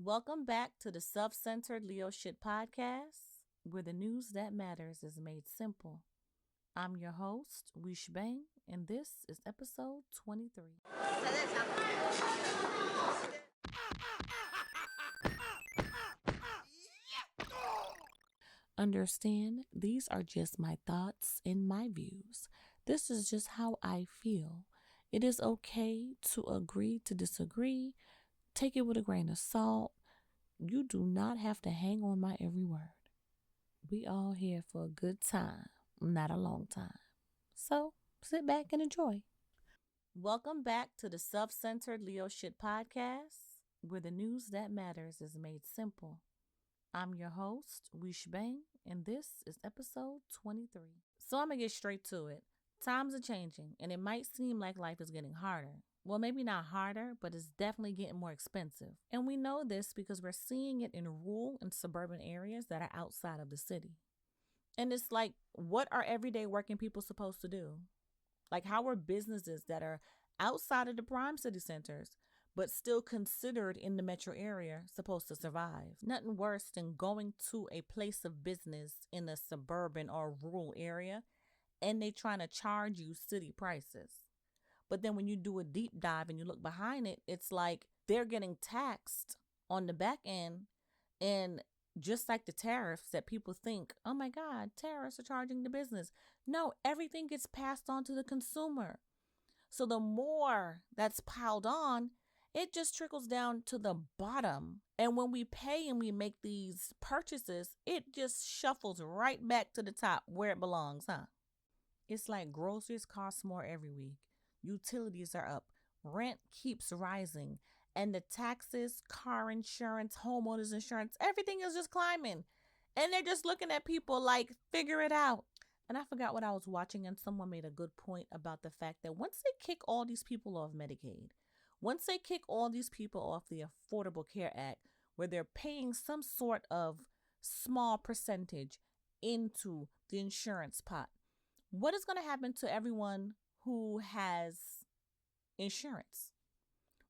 Welcome back to the Self Centered Leo Shit Podcast, where the news that matters is made simple. I'm your host, Wish Bang, and this is episode 23. Understand, these are just my thoughts and my views. This is just how I feel. It is okay to agree to disagree. Take it with a grain of salt. You do not have to hang on my every word. We all here for a good time, not a long time. So sit back and enjoy. Welcome back to the Self Centered Leo Shit Podcast, where the news that matters is made simple. I'm your host, Wish Bang, and this is episode 23. So I'm going to get straight to it. Times are changing, and it might seem like life is getting harder. Well, maybe not harder, but it's definitely getting more expensive. And we know this because we're seeing it in rural and suburban areas that are outside of the city. And it's like, what are everyday working people supposed to do? Like, how are businesses that are outside of the prime city centers, but still considered in the metro area, supposed to survive? Nothing worse than going to a place of business in a suburban or rural area and they trying to charge you city prices. But then when you do a deep dive and you look behind it, it's like they're getting taxed on the back end. And just like the tariffs that people think, oh my God, tariffs are charging the business. No, everything gets passed on to the consumer. So the more that's piled on, it just trickles down to the bottom. And when we pay and we make these purchases, it just shuffles right back to the top where it belongs, huh? It's like groceries cost more every week. Utilities are up. Rent keeps rising. And the taxes, car insurance, homeowners insurance, everything is just climbing. And they're just looking at people like, figure it out. And I forgot what I was watching, and someone made a good point about the fact that once they kick all these people off Medicaid, once they kick all these people off the Affordable Care Act, where they're paying some sort of small percentage into the insurance pot, what is going to happen to everyone who has insurance?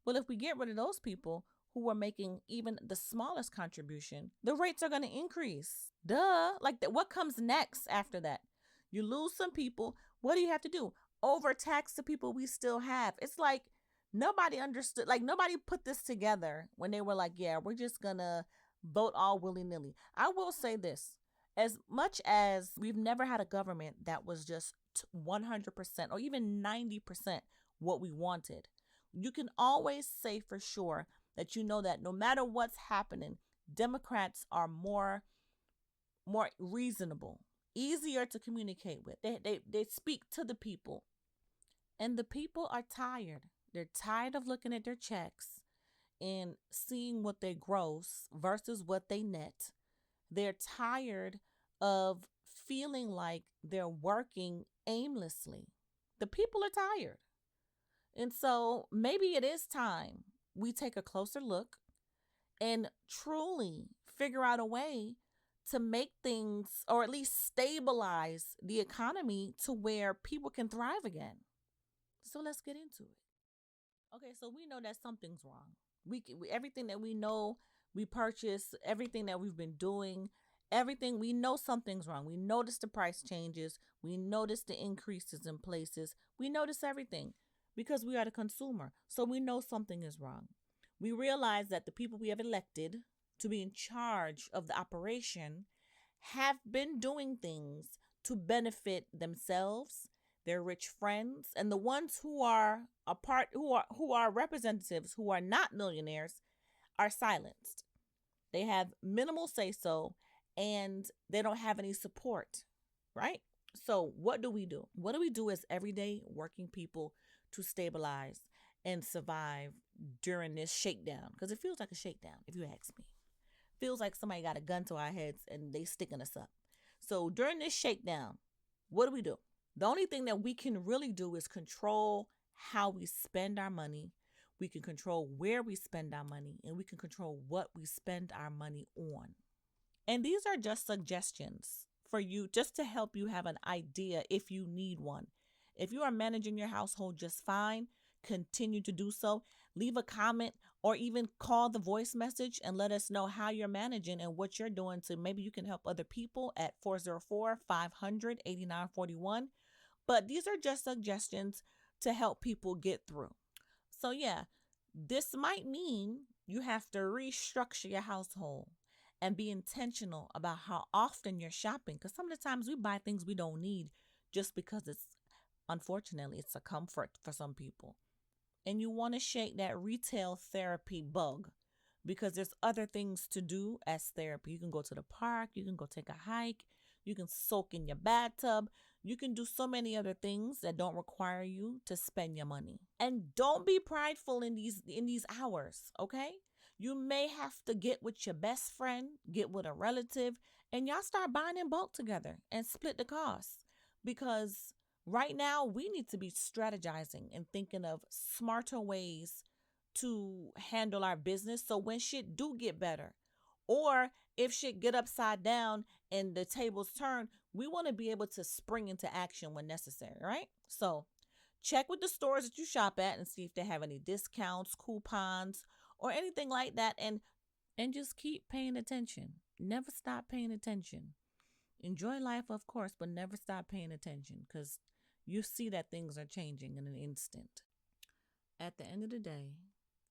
Well, if we get rid of those people who are making even the smallest contribution, the rates are going to increase. Duh. Like, what comes next after that? You lose some people. What do you have to do? Overtax the people we still have. It's like nobody understood. Like, nobody put this together when they were like, yeah, we're just going to vote all willy-nilly. I will say this. As much as we've never had a government that was just 100% or even 90% what we wanted, you can always say for sure that you know that no matter what's happening, Democrats are more reasonable, easier to communicate with. They speak to the people. And the people are tired. They're tired of looking at their checks and seeing what they gross versus what they net. They're tired of feeling like they're working aimlessly. The people are tired. And so maybe it is time we take a closer look and truly figure out a way to make things, or at least stabilize the economy to where people can thrive again. So let's get into it. Okay, so we know that something's wrong. Everything that we know, we purchase, everything that we've been doing, everything, we know something's wrong. We notice the price changes. We notice the increases in places. We notice everything because we are the consumer. So we know something is wrong. We realize that the people we have elected to be in charge of the operation have been doing things to benefit themselves, their rich friends, and the ones who are who are representatives who are not millionaires are silenced. They have minimal say so and they don't have any support, right? So what do we do? What do we do as everyday working people to stabilize and survive during this shakedown? Because it feels like a shakedown, if you ask me. Feels like somebody got a gun to our heads and they sticking us up. So during this shakedown, what do? The only thing that we can really do is control how we spend our money. We can control where we spend our money, and we can control what we spend our money on. And these are just suggestions for you, just to help you have an idea if you need one. If you are managing your household just fine, continue to do so. Leave a comment or even call the voice message and let us know how you're managing and what you're doing to maybe you can help other people at 404-500-8941. But these are just suggestions to help people get through. So, yeah, this might mean you have to restructure your household and be intentional about how often you're shopping. Because some of the times we buy things we don't need just because unfortunately, it's a comfort for some people. And you want to shake that retail therapy bug because there's other things to do as therapy. You can go to the park, you can go take a hike, you can soak in your bathtub, you can do so many other things that don't require you to spend your money. And don't be prideful in these hours, okay? You may have to get with your best friend, get with a relative, and y'all start buying in bulk together and split the costs. Because right now we need to be strategizing and thinking of smarter ways to handle our business so when shit do get better, or if shit get upside down and the tables turn, we want to be able to spring into action when necessary, right? So check with the stores that you shop at and see if they have any discounts, coupons, or anything like that, and just keep paying attention. Never stop paying attention. Enjoy life, of course, but never stop paying attention because you see that things are changing in an instant. At the end of the day,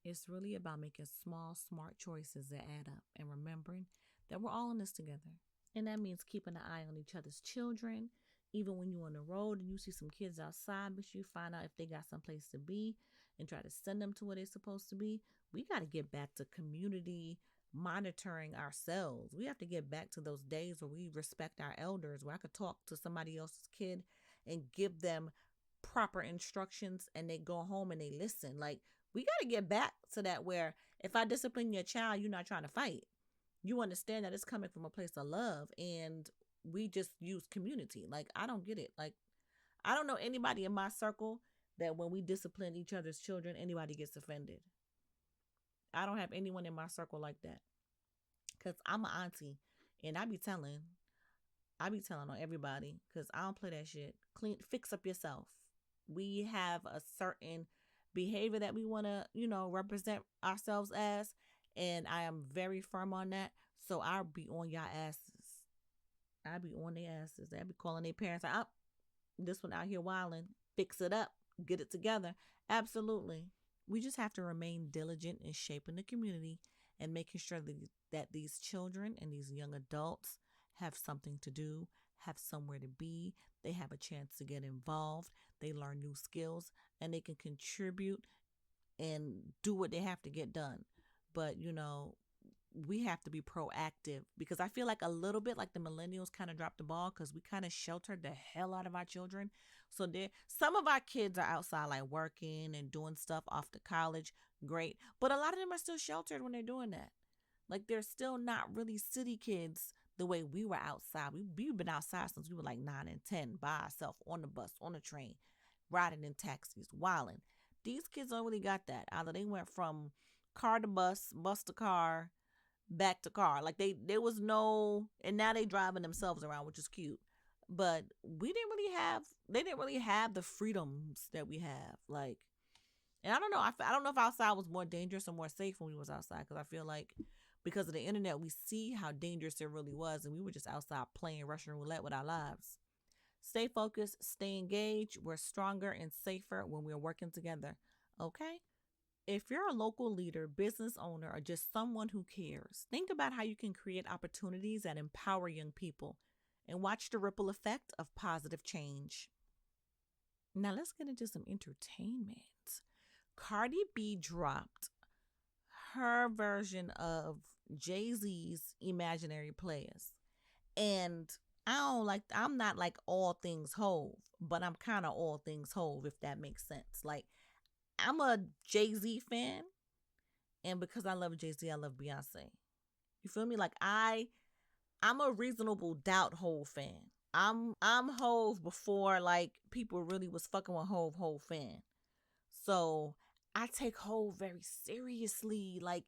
it's really about making small, smart choices that add up and remembering that we're all in this together. And that means keeping an eye on each other's children. Even when you're on the road and you see some kids outside, but you find out if they got someplace to be and try to send them to where they're supposed to be. We got to get back to community monitoring ourselves. We have to get back to those days where we respect our elders, where I could talk to somebody else's kid and give them proper instructions and they go home and they listen. Like, we got to get back to that where if I discipline your child, you're not trying to fight. You understand that it's coming from a place of love and we just use community. Like, I don't get it. Like, I don't know anybody in my circle that when we discipline each other's children, anybody gets offended. I don't have anyone in my circle like that. Because I'm an auntie and I be telling on everybody because I don't play that shit. Fix up yourself. We have a certain behavior that we want to, represent ourselves as. And I am very firm on that. So I'll be on y'all asses. I be on their asses. They be calling their parents out. This one out here wilding. Fix it up. Get it together. Absolutely. We just have to remain diligent in shaping the community and making sure that these children and these young adults have something to do, have somewhere to be. They have a chance to get involved. They learn new skills and they can contribute and do what they have to get done. But, we have to be proactive because I feel like a little bit like the millennials kind of dropped the ball because we kind of sheltered the hell out of our children. So some of our kids are outside like working and doing stuff off to college. Great. But a lot of them are still sheltered when they're doing that. Like they're still not really city kids the way we were outside. We've been outside since we were like 9 and 10 by ourselves on the bus, on the train, riding in taxis, wilding. These kids don't really got that. Either they went from car to bus, bus to car, back to car. Like there was no, and now they driving themselves around, which is cute. But they didn't really have the freedoms that we have. Like, and I don't know. I don't know if outside was more dangerous or more safe when we was outside. Because I feel like because of the internet, we see how dangerous it really was. And we were just outside playing Russian roulette with our lives. Stay focused, stay engaged. We're stronger and safer when we're working together. Okay? If you're a local leader, business owner, or just someone who cares, think about how you can create opportunities that empower young people and watch the ripple effect of positive change. Now let's get into some entertainment. Cardi B dropped her version of Jay-Z's Imaginary Players. And I'm not like all things Hove, but I'm kind of all things Hove, if that makes sense. Like, I'm a Jay-Z fan, and because I love Jay-Z, I love Beyonce. You feel me? Like I'm a Reasonable Doubt Hove fan. I'm Hove before like people really was fucking with Hove fan. So I take Hove very seriously. Like,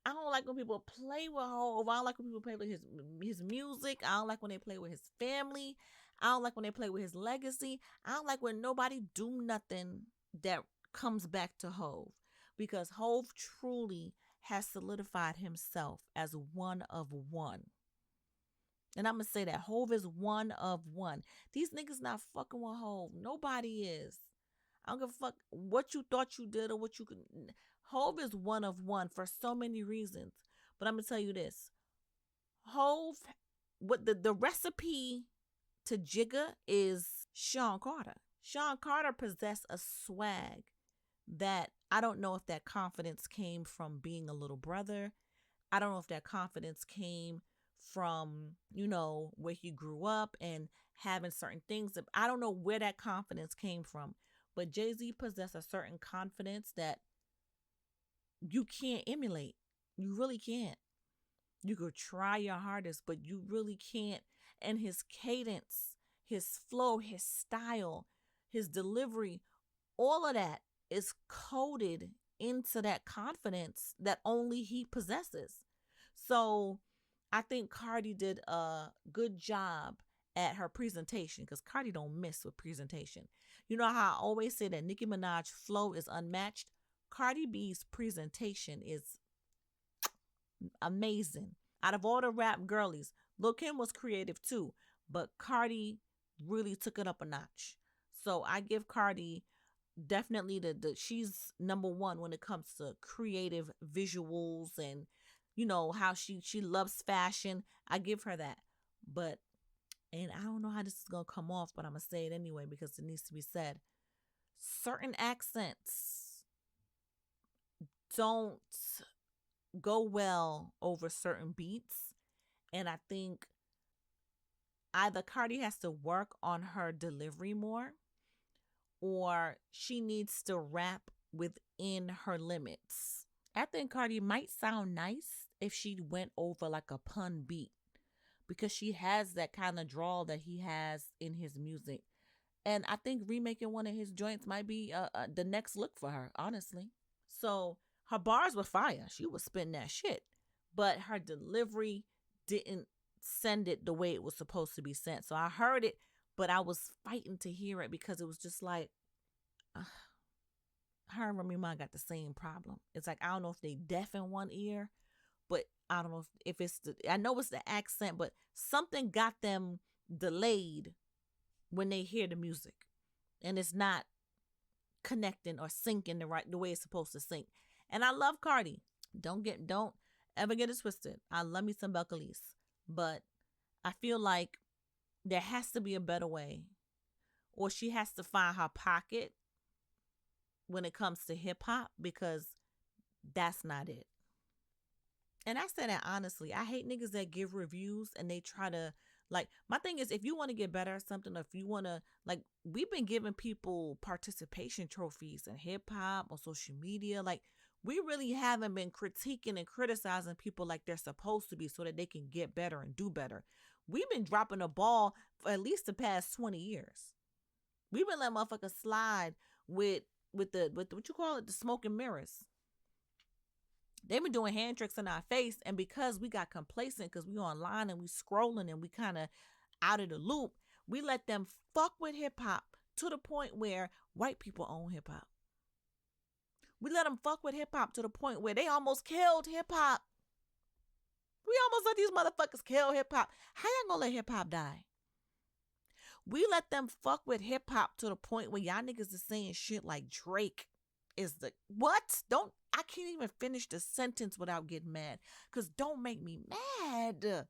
I don't like when people play with Hove. I don't like when people play with his music. I don't like when they play with his family. I don't like when they play with his legacy. I don't like when nobody do nothing that comes back to Hove. because Hove truly has solidified himself as one of one. And I'm gonna say that Hove is one of one. These niggas not fucking with Hove. Nobody is. I don't give a fuck what you thought you did or what you could. Hove is one of one for so many reasons. But I'm gonna tell you this: Hove, what the recipe to Jigga is Sean Carter. Sean Carter possessed a swag that I don't know if that confidence came from being a little brother. I don't know if that confidence came from, where he grew up and having certain things. I don't know where that confidence came from. But Jay-Z possessed a certain confidence that you can't emulate. You really can't. You could try your hardest, but you really can't. And his cadence, his flow, his style, his delivery, all of that is coded into that confidence that only he possesses. So I think Cardi did a good job at her presentation, because Cardi don't miss with presentation. You know how I always say that Nicki Minaj's flow is unmatched? Cardi B's presentation is amazing. Out of all the rap girlies, Lil' Kim was creative too, but Cardi really took it up a notch. So I give Cardi definitely she's number one when it comes to creative visuals and how she loves fashion. I give her that. But and I don't know how this is going to come off, but I'm going to say it anyway because it needs to be said. Certain accents don't go well over certain beats. And I think either Cardi has to work on her delivery more, or she needs to rap within her limits. I think Cardi might sound nice if she went over like a pun beat, because she has that kind of drawl that he has in his music. And I think remaking one of his joints might be the next look for her, honestly. So her bars were fire. She was spitting that shit. But her delivery didn't send it the way it was supposed to be sent. So I heard it, but I was fighting to hear it because it was just like, her and Remy Ma got the same problem. It's like, I don't know if they deaf in one ear, but I don't know if it's I know it's the accent, but something got them delayed when they hear the music, and it's not connecting or syncing the way it's supposed to sync. And I love Cardi. Don't ever get it twisted. I love me some Belcalis, but I feel like there has to be a better way, or she has to find her pocket when it comes to hip hop, because that's not it. And I say that honestly. I hate niggas that give reviews and they try to, like, my thing is, if you want to get better at something, or if you want to, like, we've been giving people participation trophies in hip hop, on social media. Like, we really haven't been critiquing and criticizing people like they're supposed to be so that they can get better and do better. We've been dropping the ball for at least the past 20 years. We've been letting motherfuckers slide with the what you call it, the smoke and mirrors. They've been doing hand tricks in our face, and because we got complacent, because we online and we scrolling and we kind of out of the loop, we let them fuck with hip hop to the point where white people own hip hop. We let them fuck with hip hop to the point where they almost killed hip hop. We almost let these motherfuckers kill hip hop. How y'all gonna let hip hop die? We let them fuck with hip hop to the point where y'all niggas is saying shit like Drake is the what? I can't even finish the sentence without getting mad. Cause don't make me mad.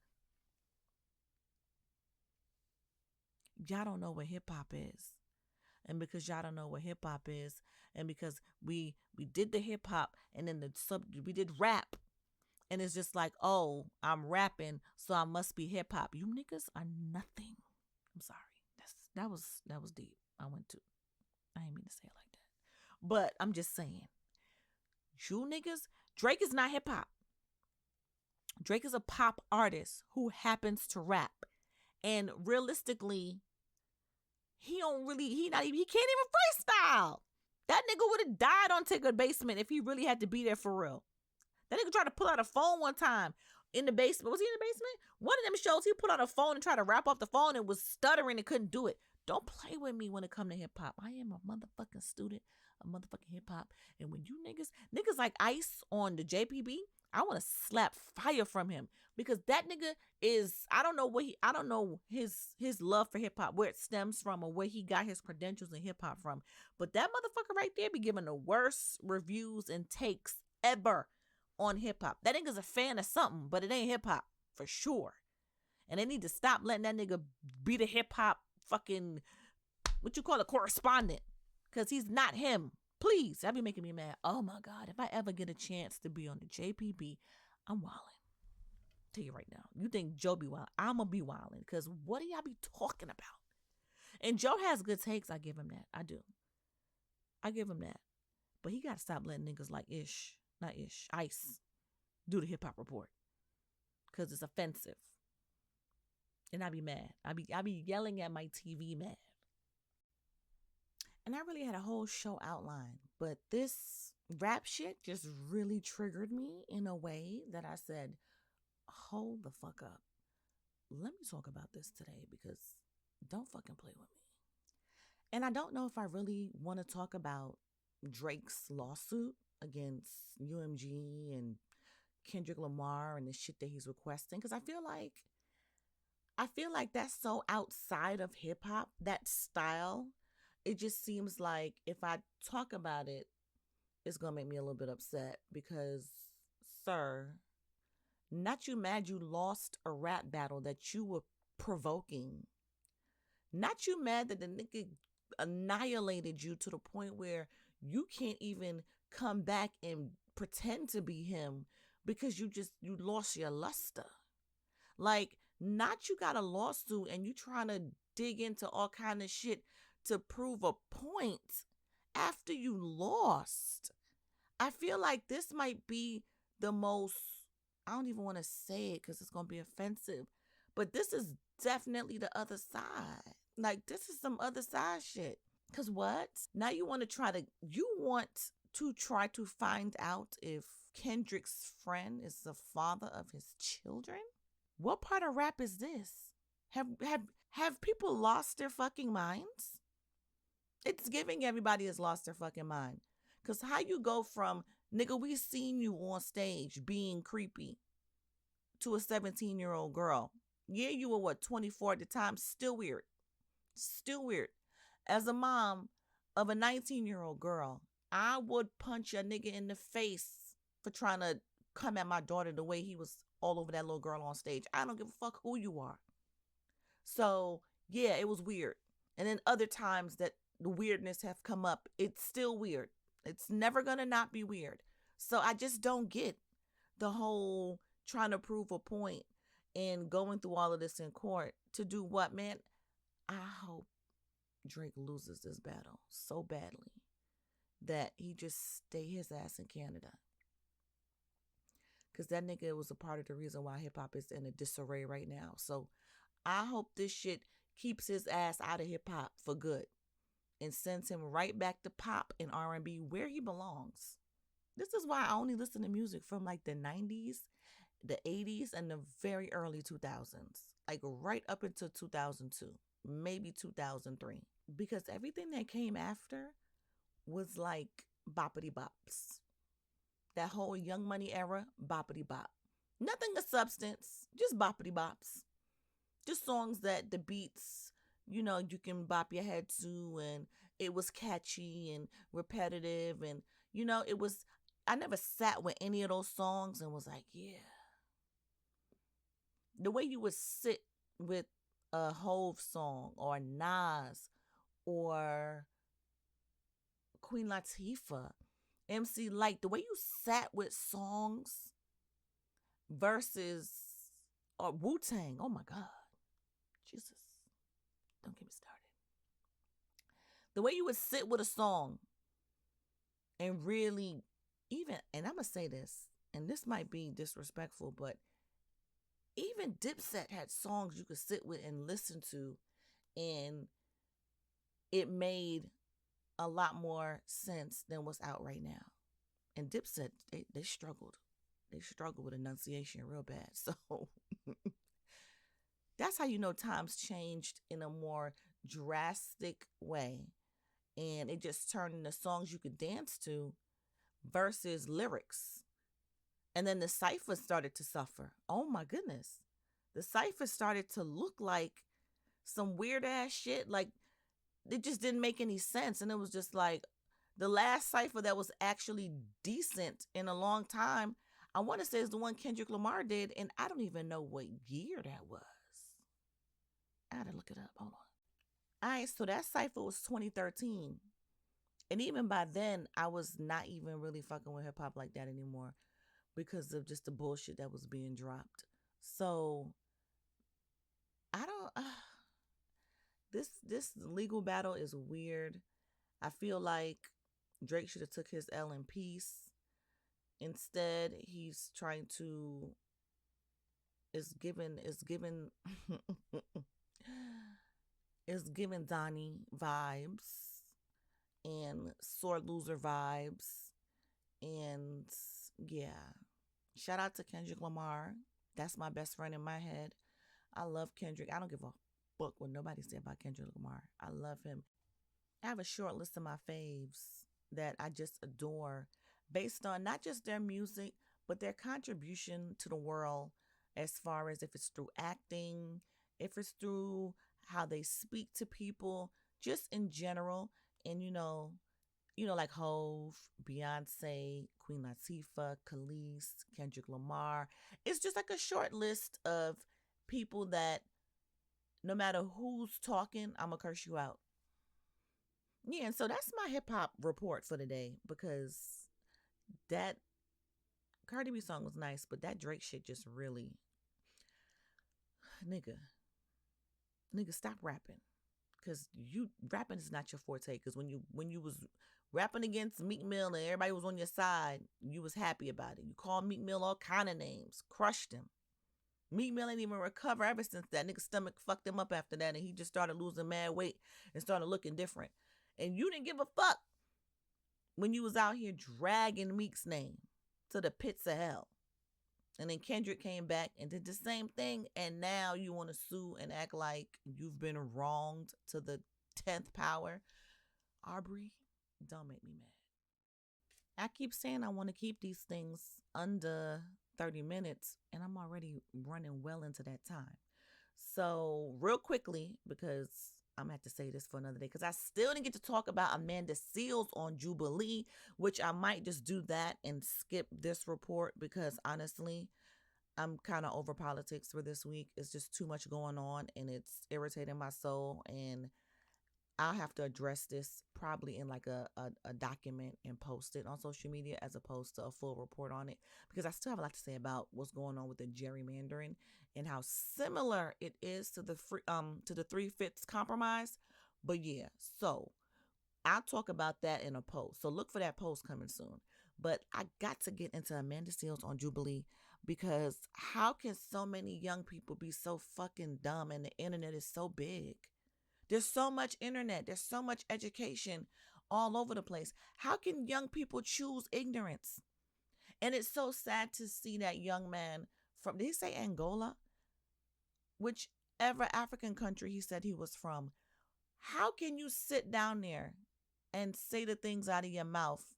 Y'all don't know what hip hop is. And because y'all don't know what hip hop is, and because we did the hip hop and then we did rap, and it's just like, oh, I'm rapping, so I must be hip hop. You niggas are nothing. I'm sorry. That was deep. I didn't mean to say it like that. But I'm just saying, you niggas, Drake is not hip hop. Drake is a pop artist who happens to rap. And realistically, he can't even freestyle. That nigga would have died on Take a Basement if he really had to be there for real. That nigga tried to pull out a phone one time in the basement. Was he in the basement? One of them shows, he pulled out a phone and tried to rap off the phone and was stuttering and couldn't do it. Don't play with me when it comes to hip hop. I am a motherfucking student of motherfucking hip hop. And when you niggas like Ice on the JPB, I want to slap fire from him because that nigga is, I don't know I don't know his love for hip hop, where it stems from or where he got his credentials in hip hop from. But that motherfucker right there be giving the worst reviews and takes ever on hip hop. That nigga's a fan of something, but it ain't hip hop for sure. And they need to stop letting that nigga be the hip hop fucking, what you call a correspondent, because he's not him. Please, that be making me mad. Oh my God, if I ever get a chance to be on the JPB, I'm wilding. Tell you right now, you think Joe be wild? I'ma be wilding, because what do y'all be talking about? And Joe has good takes. I give him that. I do. I give him that. But he gotta stop letting niggas like Ice, do the hip hop report, because it's offensive. And I be mad. I be yelling at my TV mad. And I really had a whole show outline, but this rap shit just really triggered me in a way that I said, hold the fuck up. Let me talk about this today, because don't fucking play with me. And I don't know if I really want to talk about Drake's lawsuit against UMG and Kendrick Lamar and the shit that he's requesting, because I feel like that's so outside of hip hop, that style. It just seems like if I talk about it, it's going to make me a little bit upset because, sir, not you mad you lost a rap battle that you were provoking. Not you mad that the nigga annihilated you to the point where you can't even come back and pretend to be him because you lost your luster. Like, not you got a lawsuit and you trying to dig into all kind of shit to prove a point after you lost. I feel like this might be the most, I don't even want to say it because it's going to be offensive, but this is definitely the other side. Like, this is some other side shit. Because what? Now you want to try to find out if Kendrick's friend is the father of his children? What part of rap is this? Have people lost their fucking minds? It's giving everybody has lost their fucking mind. Because how you go from, nigga, we seen you on stage being creepy, to a 17-year-old girl. Yeah, you were 24 at the time. Still weird. Still weird. As a mom of a 19-year-old girl, I would punch a nigga in the face for trying to come at my daughter the way he was all over that little girl on stage. I don't give a fuck who you are. So, yeah, it was weird. And then other times that the weirdness have come up, it's still weird. It's never gonna not be weird. So I just don't get the whole trying to prove a point and going through all of this in court to do what, man? I hope Drake loses this battle so badly that he just stay his ass in Canada. Because that nigga was a part of the reason why hip hop is in a disarray right now. So I hope this shit keeps his ass out of hip hop for good and sends him right back to pop and R&B where he belongs. This is why I only listen to music from like the 90s, the 80s, and the very early 2000s. Like right up until 2002, maybe 2003. Because everything that came after was like boppity bops. That whole Young Money era, boppity bop. Nothing of substance, just boppity bops. Just songs that the beats, you can bop your head to, and it was catchy and repetitive, and I never sat with any of those songs and was like, yeah. The way you would sit with a Hove song or a Nas or Queen Latifah, MC Light, the way you sat with songs versus or Wu-Tang, oh my God. Jesus, don't get me started. The way you would sit with a song and really and I'm going to say this, and this might be disrespectful, but even Dipset had songs you could sit with and listen to, and it made a lot more sense than what's out right now. And Dipset, they struggled. They struggled with enunciation real bad. So that's how you know times changed in a more drastic way. and it just turned into songs you could dance to versus lyrics. And then the cipher started to suffer. Oh my goodness. The cipher started to look like some weird ass shit. Like it just didn't make any sense. And it was just like the last cipher that was actually decent in a long time, I want to say is the one Kendrick Lamar did. And I don't even know what year that was. I had to look it up. Hold on. All right, so that cipher was 2013. And even by then, I was not even really fucking with hip hop like that anymore because of just the bullshit that was being dropped. So I don't. This legal battle is weird. I feel like Drake should have took his L in peace. Instead, he's trying to is given is giving Donnie vibes and sore loser vibes. And yeah, shout out to Kendrick Lamar. That's my best friend in my head. I love Kendrick. I don't give a fuck what nobody said about Kendrick Lamar. I love him. I have a short list of my faves that I just adore based on not just their music, but their contribution to the world as far as if it's through acting, if it's through how they speak to people, just in general. And like Hove, Beyonce, Queen Latifah, Khalees, Kendrick Lamar. It's just like a short list of people that no matter who's talking, I'm gonna curse you out. Yeah, and so that's my hip hop report for today because that Cardi B song was nice, but that Drake shit just really, nigga, nigga, stop rapping. Cause you rapping is not your forte. Cause when you was rapping against Meek Mill and everybody was on your side, you was happy about it. You called Meek Mill all kind of names, crushed him. Meek Mill ain't even recover ever since that nigga's stomach fucked him up after that, and he just started losing mad weight and started looking different. And you didn't give a fuck when you was out here dragging Meek's name to the pits of hell. And then Kendrick came back and did the same thing. And now you want to sue and act like you've been wronged to the 10th power. Aubrey, don't make me mad. I keep saying I want to keep these things under 30 minutes, and I'm already running well into that time. So, real quickly, because I'm gonna have to say this for another day, because I still didn't get to talk about Amanda Seales on Jubilee, which I might just do that and skip this report because honestly, I'm kind of over politics for this week. It's just too much going on and it's irritating my soul. And I'll have to address this probably in like a document and post it on social media as opposed to a full report on it because I still have a lot to say about what's going on with the gerrymandering and how similar it is to the 3/5 compromise. But yeah, so I'll talk about that in a post. So look for that post coming soon. But I got to get into Amanda Seales on Jubilee because how can so many young people be so fucking dumb and the internet is so big? There's so much internet, there's so much education all over the place. How can young people choose ignorance? And it's so sad to see that young man from, did he say Angola? Whichever African country he said he was from. How can you sit down there and say the things out of your mouth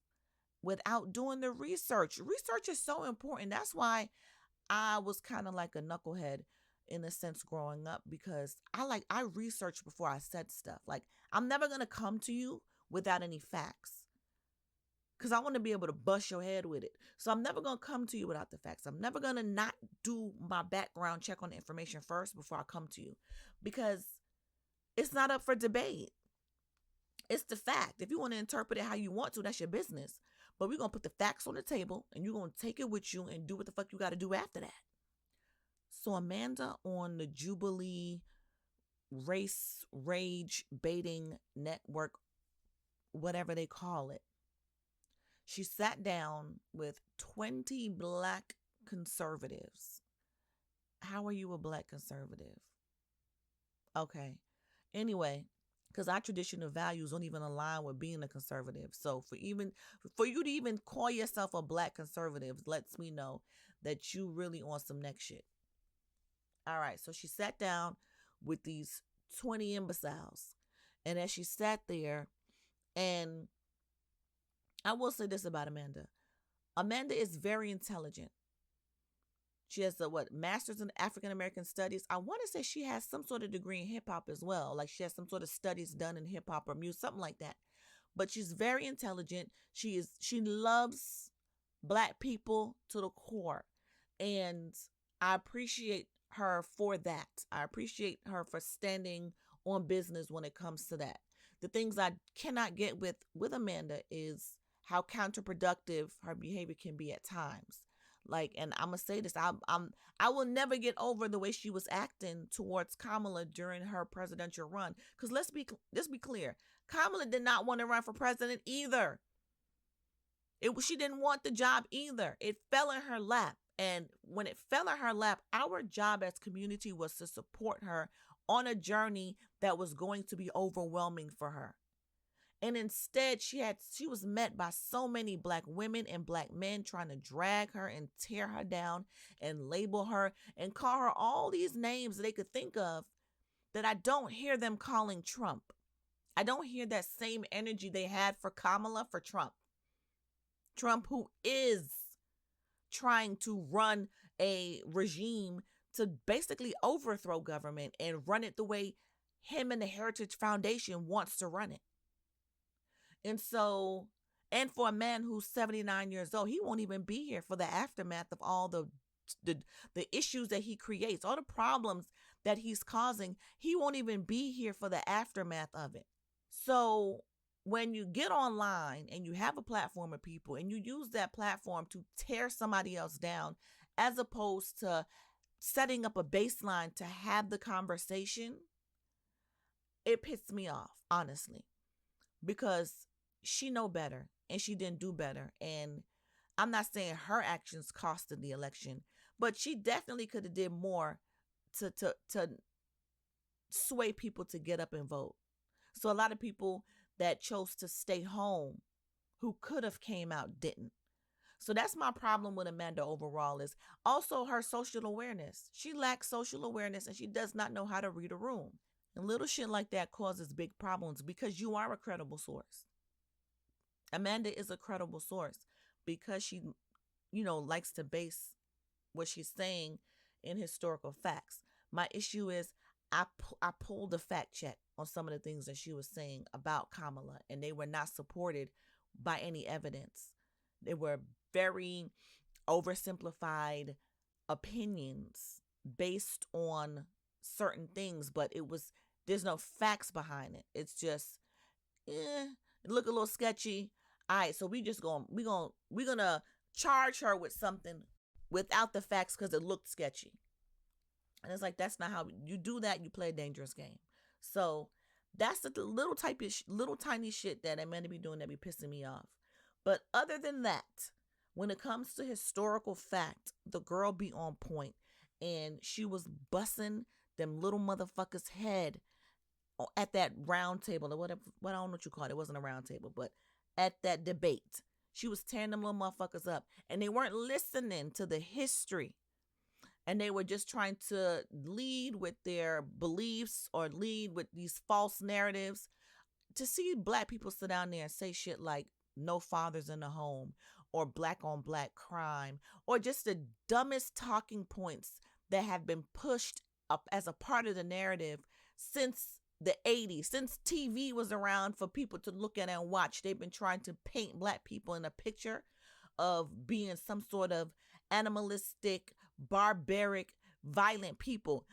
without doing the research? Research is so important. That's why I was kind of like a knucklehead in a sense growing up because I researched before I said stuff. Like I'm never going to come to you without any facts because I want to be able to bust your head with it. So I'm never going to come to you without the facts. I'm never going to not do my background check on the information first before I come to you because it's not up for debate. It's the fact. If you want to interpret it how you want to, that's your business. But we're going to put the facts on the table and you're going to take it with you and do what the fuck you got to do after that. So Amanda on the Jubilee race rage baiting network, whatever they call it, she sat down with 20 black conservatives. How are you a black conservative? Okay. Anyway, because our traditional values don't even align with being a conservative. So for you to even call yourself a black conservative lets me know that you really on some next shit. All right, so she sat down with these 20 imbeciles. And as she sat there, And I will say this about Amanda. Amanda is very intelligent. She has a master's in African American studies. I want to say she has some sort of degree in hip hop as well. Like she has some sort of studies done in hip hop or music, something like that. But she's very intelligent. She loves black people to the core. And I appreciate her for that. I appreciate her for standing on business when it comes to that. The things I cannot get with Amanda is how counterproductive her behavior can be at times. Like, and I'm gonna say this, I will never get over the way she was acting towards Kamala during her presidential run. Because let's be clear, Kamala did not want to run for president either. She didn't want the job either. It fell in her lap. And when it fell in her lap, our job as community was to support her on a journey that was going to be overwhelming for her. And instead, she was met by so many black women and black men trying to drag her and tear her down and label her and call her all these names that they could think of that I don't hear them calling Trump. I don't hear that same energy they had for Kamala for Trump. Trump, who is trying to run a regime to basically overthrow government and run it the way him and the Heritage Foundation wants to run it. And so, and for a man who's 79 years old, he won't even be here for the aftermath of all the issues that he creates, all the problems that he's causing. He won't even be here for the aftermath of it. So when you get online and you have a platform of people and you use that platform to tear somebody else down, as opposed to setting up a baseline to have the conversation, it pisses me off, honestly, because she know better and she didn't do better. And I'm not saying her actions costed the election, but she definitely could have did more to sway people to get up and vote. So a lot of people that chose to stay home who could have came out didn't. So that's my problem with Amanda overall, is also her social awareness. She lacks social awareness and she does not know how to read a room. And little shit like that causes big problems because you are a credible source. Amanda is a credible source because she, likes to base what she's saying in historical facts. My issue is I pulled a fact check on some of the things that she was saying about Kamala, and they were not supported by any evidence. They were very oversimplified opinions based on certain things, but there's no facts behind it. It's just, it look a little sketchy. All right, so we're gonna charge her with something without the facts because it looked sketchy. And it's like, that's not how you do that. You play a dangerous game. So that's the little tiny shit that Amanda be doing that be pissing me off. But other than that, when it comes to historical fact, the girl be on point. And she was busting them little motherfuckers' head at that round table or whatever. Well, I don't know what you call it. It wasn't a round table, but at that debate, she was tearing them little motherfuckers up. And they weren't listening to the history. And they were just trying to lead with their beliefs or lead with these false narratives. To see black people sit down there and say shit like no fathers in the home or black on black crime or just the dumbest talking points that have been pushed up as a part of the narrative since the 80s, since TV was around for people to look at and watch. They've been trying to paint black people in a picture of being some sort of animalistic, barbaric, violent people.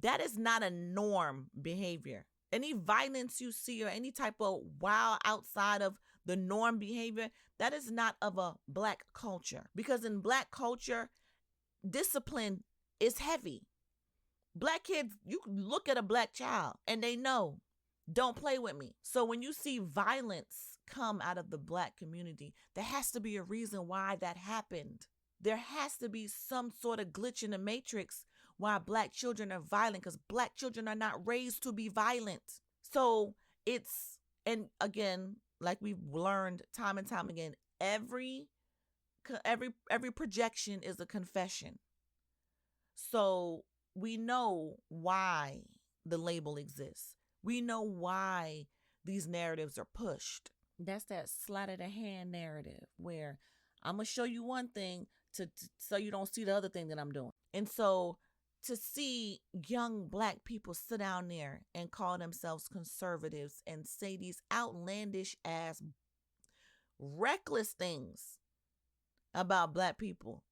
That is not a norm behavior. Any violence you see or any type of wild outside of the norm behavior, that is not of a black culture. Because in black culture, discipline is heavy. Black kids, you look at a black child and they know, don't play with me. So when you see violence come out of the black community, there has to be a reason why that happened. There has to be some sort of glitch in the matrix why black children are violent, because black children are not raised to be violent. So and again, like we've learned time and time again, every projection is a confession. So we know why the label exists. We know why these narratives are pushed. That's that sleight of the hand narrative where I'm going to show you one thing so you don't see the other thing that I'm doing. And so to see young Black people sit down there and call themselves conservatives and say these outlandish ass reckless things about Black people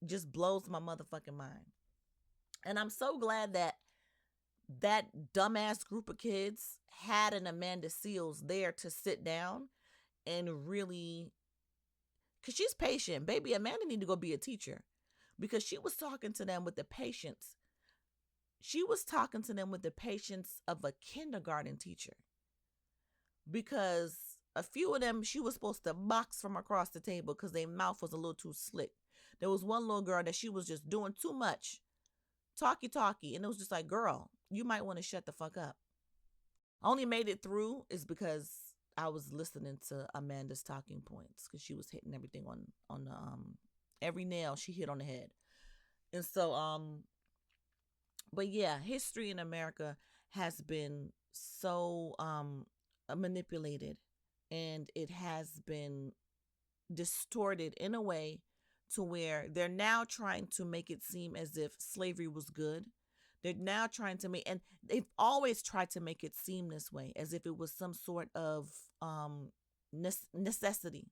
just blows my motherfucking mind. And I'm so glad that that dumbass group of kids had an Amanda Seals there to sit down and really, because she's patient. Baby, Amanda need to go be a teacher, because she was talking to them with the patience. She was talking to them with the patience of a kindergarten teacher, because a few of them she was supposed to box from across the table because their mouth was a little too slick. There was one little girl that she was just doing too much talky, and it was just like, girl, you might want to shut the fuck up. I only made it through is because I was listening to Amanda's talking points, because she was hitting everything on the every nail she hit on the head. And so but yeah, history in America has been so manipulated, and it has been distorted in a way to where they're now trying to make it seem as if slavery was good. They're now trying to make, and they've always tried to make it seem this way, as if it was some sort of necessity.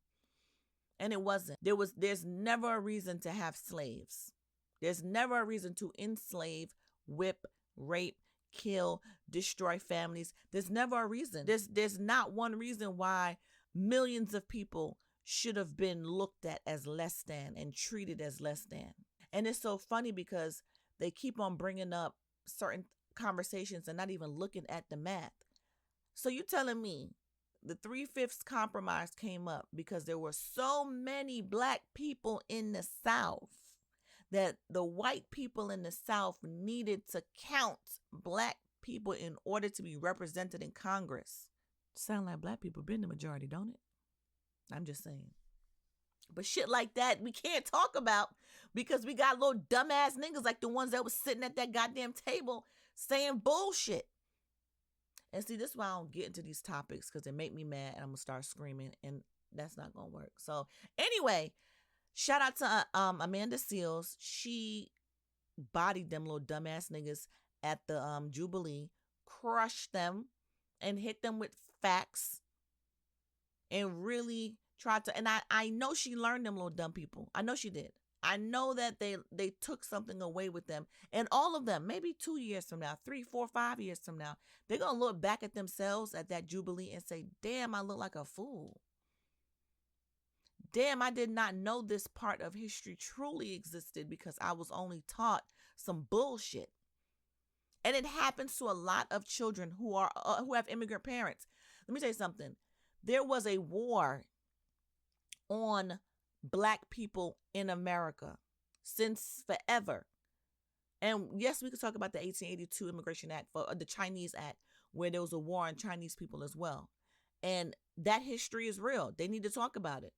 And it wasn't. There's never a reason to have slaves. There's never a reason to enslave, whip, rape, kill, destroy families. There's never a reason. There's not one reason why millions of people should have been looked at as less than and treated as less than. And it's so funny because they keep on bringing up certain conversations and not even looking at the math. So you telling me the 3/5 compromise came up because there were so many Black people in the South that the white people in the South needed to count Black people in order to be represented in Congress. Sound like Black people been the majority, don't it? I'm just saying. But shit like that we can't talk about because we got little dumbass niggas like the ones that was sitting at that goddamn table saying bullshit. And see, this is why I don't get into these topics, because they make me mad and I'm going to start screaming, and that's not going to work. So anyway, shout out to Amanda Seals. She bodied them little dumbass niggas at the Jubilee, crushed them and hit them with facts, and really tried to, and I know she learned them little dumb people. I know she did. I know that they took something away with them. And all of them, maybe 2 years from now, 3, 4, 5 years from now, they're going to look back at themselves at that Jubilee and say, damn, I look like a fool. Damn, I did not know this part of history truly existed because I was only taught some bullshit. And it happens to a lot of children who have immigrant parents. Let me tell you something. There was a war on Black people in America since forever. And yes, we could talk about the 1882 Immigration Act, the Chinese Act, where there was a war on Chinese people as well. And that history is real. They need to talk about it.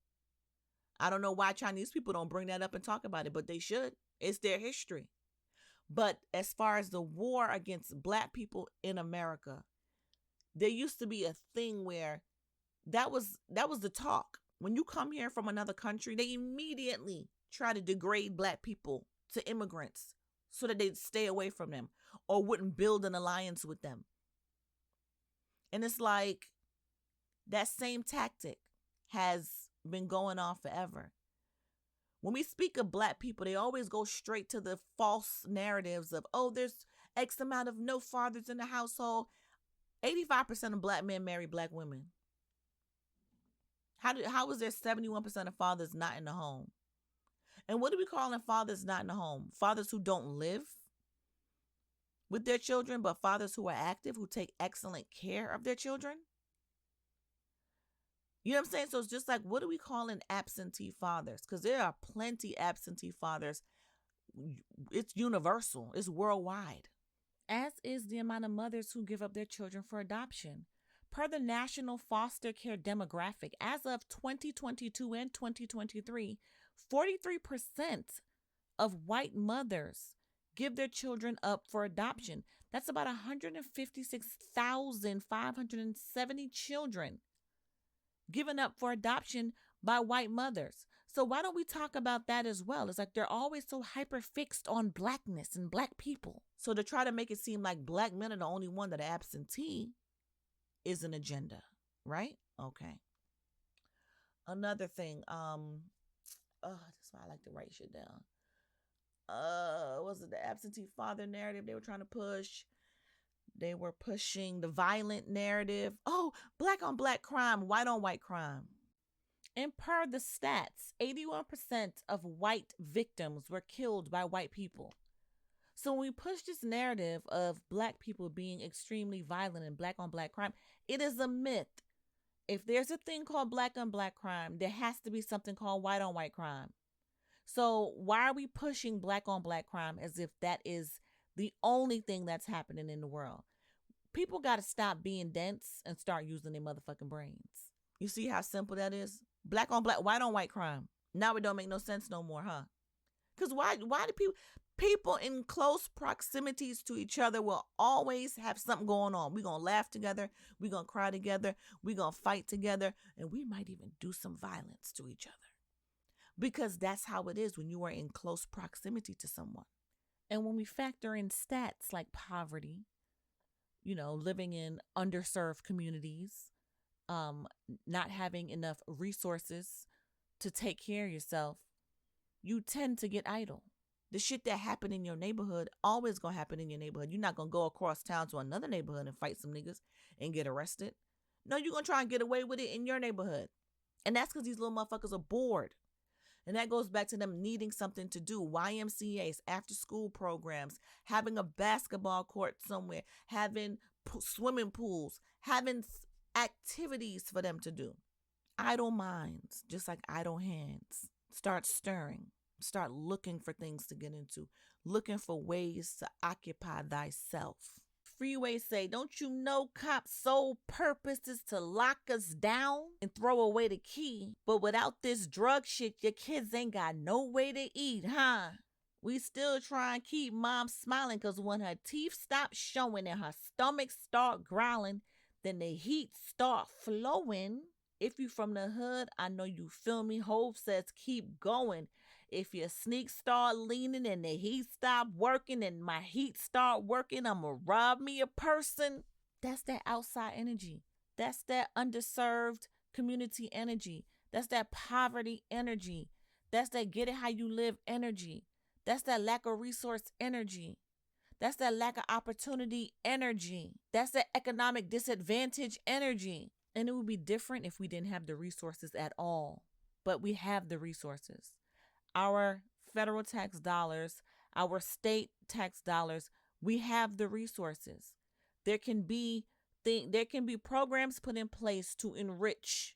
I don't know why Chinese people don't bring that up and talk about it, but they should. It's their history. But as far as the war against Black people in America, there used to be a thing where that was the talk. When you come here from another country, they immediately try to degrade Black people to immigrants so that they'd stay away from them or wouldn't build an alliance with them. And it's like that same tactic has been going on forever. When we speak of Black people, they always go straight to the false narratives of, oh, there's X amount of no fathers in the household. 85% of Black men marry Black women. How is there 71% of fathers not in the home? And what do we call fathers not in the home? Fathers who don't live with their children, but fathers who are active, who take excellent care of their children? You know what I'm saying? So it's just like, what do we call absentee fathers? Because there are plenty absentee fathers. It's universal. It's worldwide. As is the amount of mothers who give up their children for adoption. Per the National Foster Care Demographic, as of 2022 and 2023, 43% of white mothers give their children up for adoption. That's about 156,570 children given up for adoption by white mothers. So why don't we talk about that as well? It's like they're always so hyper fixed on blackness and black people. So to try to make it seem like black men are the only one that are absentee is an agenda, right? Okay. Another thing, that's why I like to write shit down. Was it the absentee father narrative they were trying to push? They were pushing the violent narrative. Oh, black on black crime, white on white crime. And per the stats, 81% of white victims were killed by white people. So when we push this narrative of black people being extremely violent and black on black crime, it is a myth. If there's a thing called black on black crime, there has to be something called white on white crime. So why are we pushing black on black crime as if that is the only thing that's happening in the world? People got to stop being dense and start using their motherfucking brains. You see how simple that is? Black on black, white on white crime. Now it don't make no sense no more, huh? Because why do people in close proximities to each other will always have something going on? We're going to laugh together. We're going to cry together. We're going to fight together. And we might even do some violence to each other. Because that's how it is when you are in close proximity to someone. And when we factor in stats like poverty, living in underserved communities, not having enough resources to take care of yourself, you tend to get idle. The shit that happened in your neighborhood always gonna happen in your neighborhood. You're not gonna go across town to another neighborhood and fight some niggas and get arrested. No, you're gonna try and get away with it in your neighborhood. And that's because these little motherfuckers are bored. And that goes back to them needing something to do. YMCAs, after school programs, having a basketball court somewhere, having swimming pools, having activities for them to do. Idle minds, just like idle hands, start stirring. Start looking for things to get into, looking for ways to occupy thyself. Freeways say, don't you know cops' sole purpose is to lock us down and throw away the key? But without this drug shit, your kids ain't got no way to eat, huh? We still try and keep mom smiling because when her teeth stop showing and her stomach start growling, then the heat start flowing. If you from the hood, I know you feel me. Hov says keep going. If your sneak start leaning and the heat stop working and my heat start working, I'ma rob me a person. That's that outside energy. That's that underserved community energy. That's that poverty energy. That's that get it how you live energy. That's that lack of resource energy. That's that lack of opportunity energy. That's that economic disadvantage energy. And it would be different if we didn't have the resources at all. But we have the resources. Our federal tax dollars, our state tax dollars, we have the resources. There can be programs put in place to enrich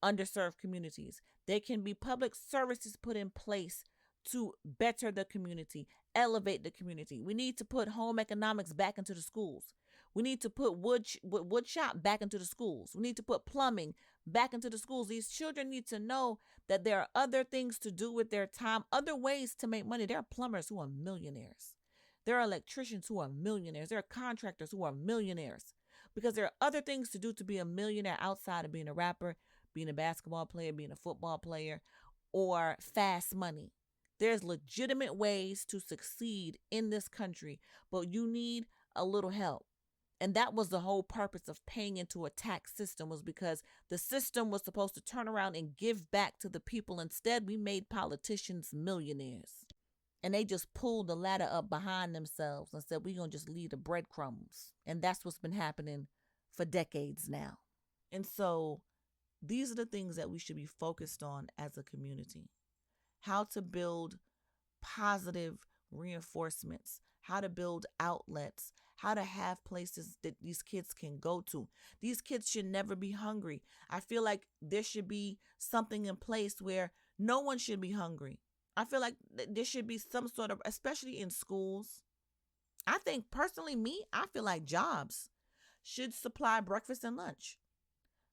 underserved communities. There can be public services put in place to better the community, elevate the community. We need to put home economics back into the schools. We need to put wood shop back into the schools. We need to put plumbing back into the schools. These children need to know that there are other things to do with their time, other ways to make money. There are plumbers who are millionaires. There are electricians who are millionaires. There are contractors who are millionaires because there are other things to do to be a millionaire outside of being a rapper, being a basketball player, being a football player, or fast money. There's legitimate ways to succeed in this country, but you need a little help. And that was the whole purpose of paying into a tax system, was because the system was supposed to turn around and give back to the people. Instead, we made politicians millionaires. And they just pulled the ladder up behind themselves and said, we're going to just leave the breadcrumbs. And that's what's been happening for decades now. And so these are the things that we should be focused on as a community. How to build positive reinforcements, how to build outlets, how to have places that these kids can go to. These kids should never be hungry. I feel like there should be something in place where no one should be hungry. I feel like there should be some sort of, especially in schools. I think personally, I feel like jobs should supply breakfast and lunch.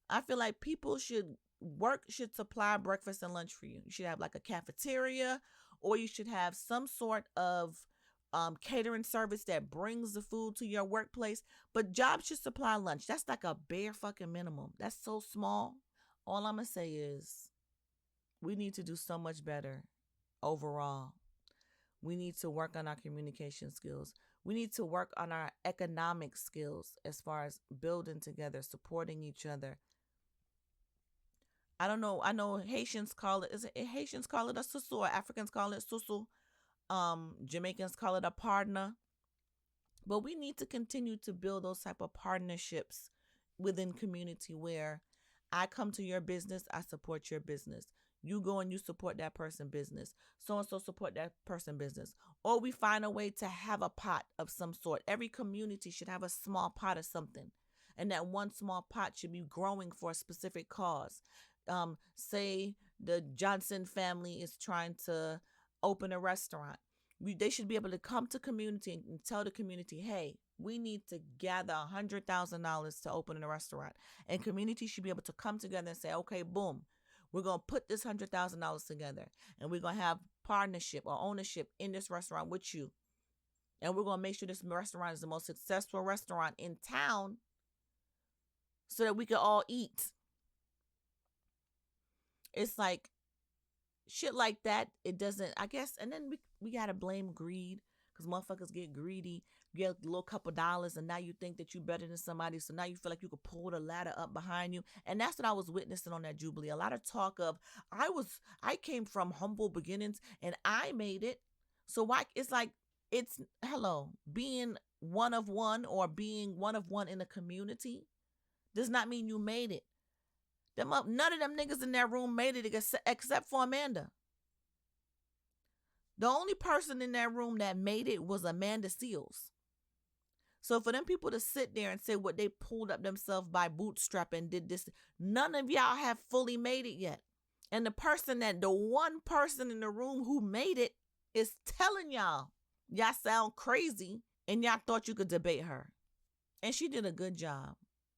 I feel like people should supply breakfast and lunch for you. You should have like a cafeteria, or you should have some sort of catering service that brings the food to your workplace. But jobs should supply lunch. That's like a bare fucking minimum. That's so small. All I'm gonna say is we need to do so much better overall. We need to work on our communication skills. We need to work on our economic skills as far as building together, supporting each other. I don't know. I know Haitians call it. Is it Haitians call it a susu or Africans call it susu? Jamaicans call it a partner. But we need to continue to build those type of partnerships within community where I come to your business, I support your business. You go and you support that person business. So and so support that person business. Or we find a way to have a pot of some sort. Every community should have a small pot of something. And that one small pot should be growing for a specific cause. Say the Johnson family is trying to open a restaurant. They should be able to come to community and tell the community, hey, we need to gather $100,000 to open a restaurant. And community should be able to come together and say, okay, boom, we're going to put this $100,000 together and we're going to have partnership or ownership in this restaurant with you. And we're going to make sure this restaurant is the most successful restaurant in town so that we can all eat. It's like shit like that. It doesn't, I guess. And then we got to blame greed because motherfuckers get greedy. You get a little couple dollars and now you think that you better than somebody. So now you feel like you could pull the ladder up behind you. And that's what I was witnessing on that Jubilee. A lot of talk of, I came from humble beginnings and I made it. So why, it's like, it's, hello, being one of one or being one of one in a community does not mean you made it. None of them niggas in that room made it except for Amanda. The only person in that room that made it was Amanda Seals. So for them people to sit there and say what they pulled up themselves by bootstrap and did this, none of y'all have fully made it yet. And the one person in the room who made it is telling y'all sound crazy and y'all thought you could debate her. And she did a good job.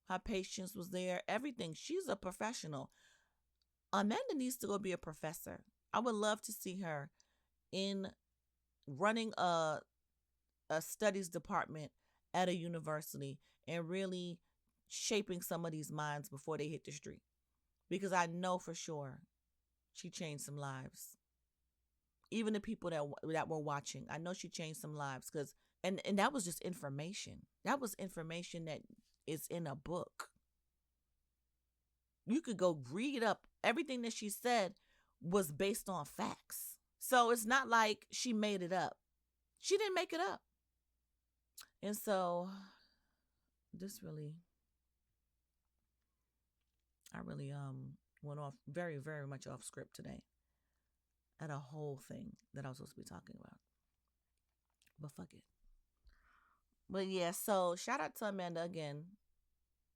Her patience was there, everything. She's a professional. Amanda needs to go be a professor. I would love to see her in running a studies department at a university and really shaping some of these minds before they hit the street. Because I know for sure she changed some lives. Even the people that were watching, I know she changed some lives because and that was just information. That was information that is in a book. You could go read up everything that she said was based on facts. So it's not like she made it up. She didn't make it up. And so this really, I really went off very, very much off script today at a whole thing that I was supposed to be talking about. But fuck it. But yeah, so shout out to Amanda again.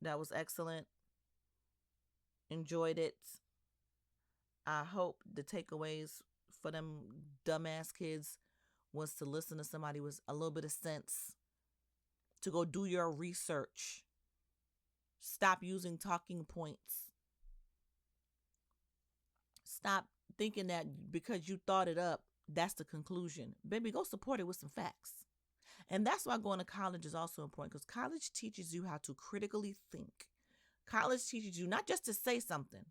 That was excellent. Enjoyed it. I hope the takeaways for them dumbass kids was to listen to somebody with a little bit of sense, to go do your research. Stop using talking points. Stop thinking that because you thought it up, that's the conclusion. Baby, go support it with some facts. And that's why going to college is also important, because college teaches you how to critically think. College teaches you not just to say something,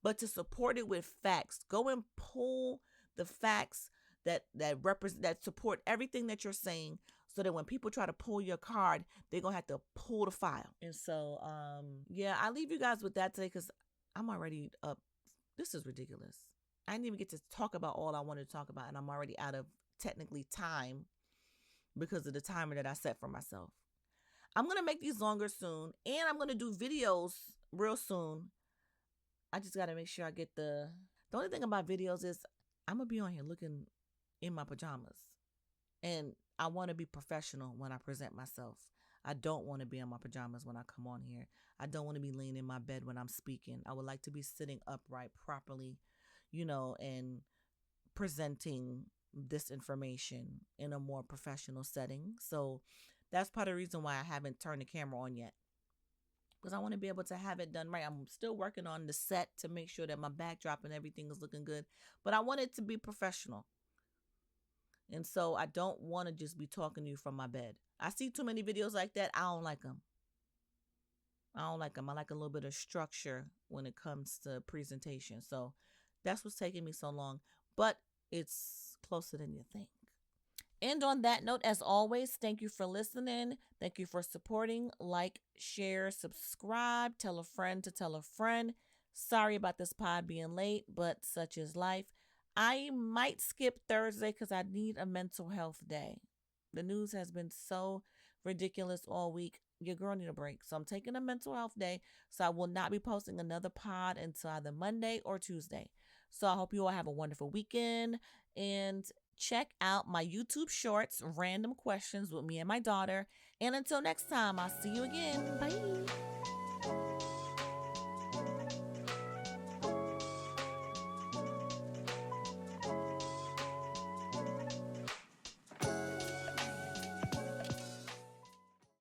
but to support it with facts. Go and pull the facts that support everything that you're saying, so that when people try to pull your card, they're going to have to pull the file. And so, yeah, I leave you guys with that today because I'm already up. This is ridiculous. I didn't even get to talk about all I wanted to talk about, and I'm already out of technically time because of the timer that I set for myself. I'm going to make these longer soon, and I'm going to do videos real soon. I just got to make sure I get the only thing about videos is I'm going to be on here looking in my pajamas, and I want to be professional when I present myself. I don't want to be in my pajamas when I come on here. I don't want to be laying in my bed when I'm speaking. I would like to be sitting upright properly, and presenting this information in a more professional setting. So that's part of the reason why I haven't turned the camera on yet, because I want to be able to have it done right. I'm still working on the set to make sure that my backdrop and everything is looking good, but I want it to be professional. And so I don't want to just be talking to you from my bed. I see too many videos like that. I don't like them. I don't like them. I like a little bit of structure when it comes to presentation. So that's what's taking me so long. But it's closer than you think. And on that note, as always, thank you for listening. Thank you for supporting. Like, share, subscribe, tell a friend to tell a friend. Sorry about this pod being late, but such is life. I might skip Thursday because I need a mental health day. The news has been so ridiculous all week. Your girl need a break. So I'm taking a mental health day. So I will not be posting another pod until either Monday or Tuesday. So I hope you all have a wonderful weekend. And check out my YouTube shorts, Random Questions with me and my daughter. And until next time, I'll see you again. Bye.